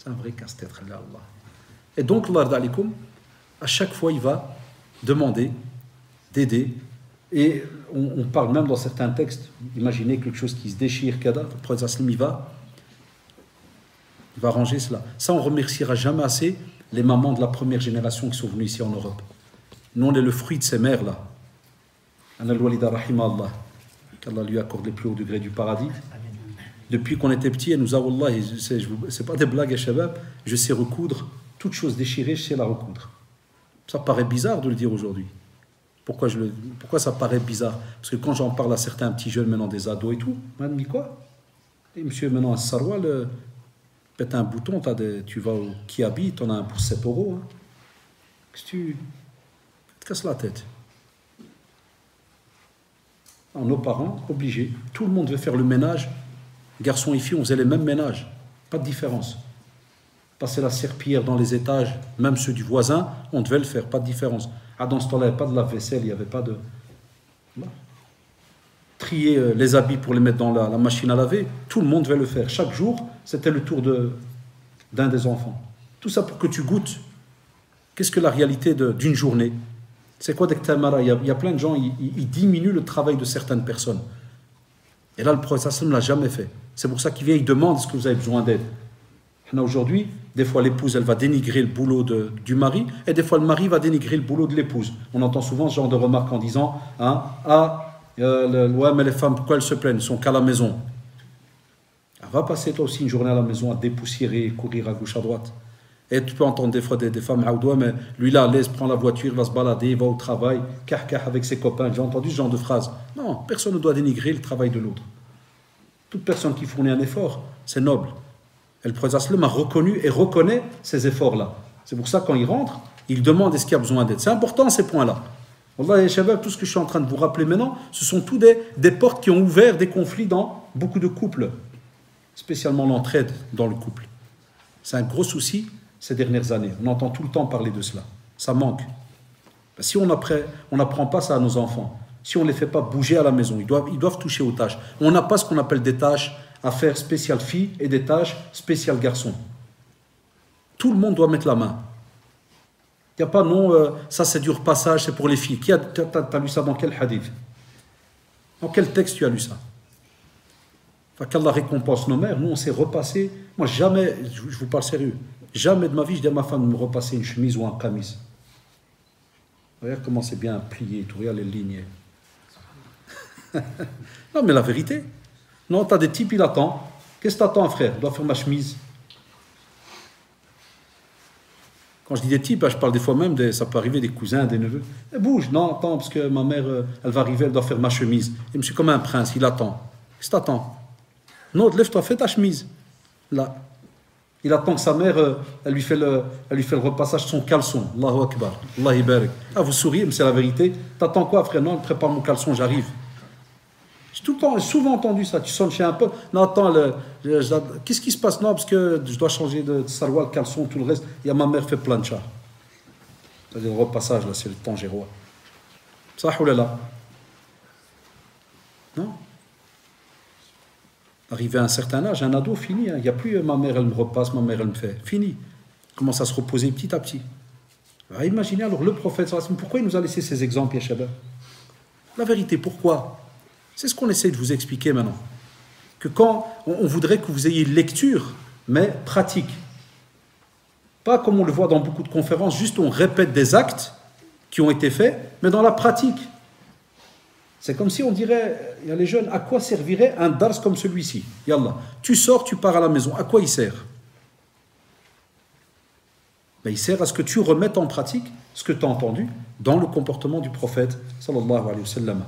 C'est un vrai casse-tête, Allah. Et donc, Allah, à chaque fois, il va demander d'aider. Et on parle même dans certains textes, imaginez quelque chose qui se déchire, le prophète il va arranger cela. Ça, on remerciera jamais assez les mamans de la première génération qui sont venues ici en Europe. Nous, on est le fruit de ces mères-là. Al-Walida Rahimah Allah, qu'Allah lui accorde les plus hauts degrés du paradis. Depuis qu'on était petit, elle nous a, Wallah, c'est pas des blagues, Shabab, je sais recoudre, toute chose déchirée, je sais la recoudre. Ça paraît bizarre de le dire aujourd'hui. Pourquoi ça paraît bizarre? Parce que quand j'en parle à certains petits jeunes, maintenant des ados et tout, on me dit quoi? Et monsieur, maintenant à Sarwal, pète un bouton, tu vas au Kiabi, tu en as un pour 7 €. Hein. Qu'est-ce que tu te casses la tête? Alors, nos parents, obligés, tout le monde veut faire le ménage. Garçons et filles, on faisait les mêmes ménages, pas de différence. Passer la serpillière dans les étages, même ceux du voisin, on devait le faire, pas de différence. Ah, dans ce temps-là, il n'y avait pas de lave-vaisselle, il n'y avait pas de... Trier les habits pour les mettre dans la machine à laver, tout le monde devait le faire. Chaque jour, c'était le tour d'un des enfants. Tout ça pour que tu goûtes. Qu'est-ce que la réalité d'une journée? C'est quoi d'Ektamara? Il y a plein de gens, ils diminuent le travail de certaines personnes. Et là, le prophète ne l'a jamais fait. C'est pour ça qu'il vient, il demande est-ce que vous avez besoin d'aide. Aujourd'hui, des fois l'épouse, elle va dénigrer le boulot du mari, et des fois le mari va dénigrer le boulot de l'épouse. On entend souvent ce genre de remarques en disant ouais, mais les femmes, pourquoi elles se plaignent? Elles sont qu'à la maison. Elle va passer toi aussi une journée à la maison à dépoussiérer, courir à gauche, à droite. Et tu peux entendre des fois des femmes, mais lui là, laisse, prend la voiture, il va se balader, il va au travail, avec ses copains. J'ai entendu ce genre de phrase. Non, personne ne doit dénigrer le travail de l'autre. Toute personne qui fournit un effort, c'est noble. Et le prophète a reconnu et reconnaît ces efforts-là. C'est pour ça quand il rentre, il demande est-ce qu'il y a besoin d'aide. C'est important ces points-là. Wallah, Shabab, tout ce que je suis en train de vous rappeler maintenant, ce sont tous des portes qui ont ouvert des conflits dans beaucoup de couples, spécialement l'entraide dans le couple. C'est un gros souci ces dernières années. On entend tout le temps parler de cela. Ça manque. Si on n'apprend pas ça à nos enfants, si on ne les fait pas bouger à la maison, ils doivent toucher aux tâches. On n'a pas ce qu'on appelle des tâches à faire spéciales filles et des tâches spéciales garçons. Tout le monde doit mettre la main. Il n'y a pas non, ça c'est du repassage, c'est pour les filles. T'as lu ça dans quel hadith? Dans quel texte tu as lu ça? Enfin, qu'Allah récompense nos mères. Nous on s'est repassé. Moi jamais, je vous parle sérieux, jamais de ma vie je dis à ma femme de me repasser une chemise ou un camis. Regarde comment c'est bien plié, tu regardes les lignes. Non mais la vérité. Non, tu as des types, il attend. Qu'est-ce que tu attends, frère? Je dois faire ma chemise. Quand je dis des types, je parle des fois même, ça peut arriver des cousins, des neveux. Et bouge, non, attends, parce que ma mère, elle va arriver, elle doit faire ma chemise. Et monsieur, comme un prince, il attend. Qu'est-ce que tu attends? Non, lève-toi, fais ta chemise. Là. Il attend que sa mère, elle lui fait le repassage de son caleçon. Allahu Akbar. Allah ibarak. Ah, vous souriez, mais c'est la vérité. T'attends quoi, frère? Non, elle prépare mon caleçon, j'arrive. J'ai tout le temps, souvent entendu ça. Tu sonnes chez un peu. Non, attends, qu'est-ce qui se passe? Non, parce que je dois changer de sarwal, caleçon, tout le reste. Il y a ma mère fait plancha. C'est-à-dire le repassage, là, c'est le tangérois. Ça, oulala. Non. Arrivé à un certain âge, un ado, fini. Il n'y a plus ma mère, elle me repasse, ma mère, elle me fait. Fini. Il commence à se reposer petit à petit. Alors, imaginez alors le prophète, pourquoi il nous a laissé ces exemples, Yeshaba? La vérité, pourquoi? C'est ce qu'on essaie de vous expliquer maintenant. Que quand on voudrait que vous ayez une lecture, mais pratique. Pas comme on le voit dans beaucoup de conférences, juste on répète des actes qui ont été faits, mais dans la pratique. C'est comme si on dirait, il y a les jeunes, à quoi servirait un dars comme celui-ci? Yallah, tu sors, tu pars à la maison, à quoi il sert? Ben, il sert à ce que tu remettes en pratique ce que tu as entendu dans le comportement du prophète, sallallahu alayhi wa sallam.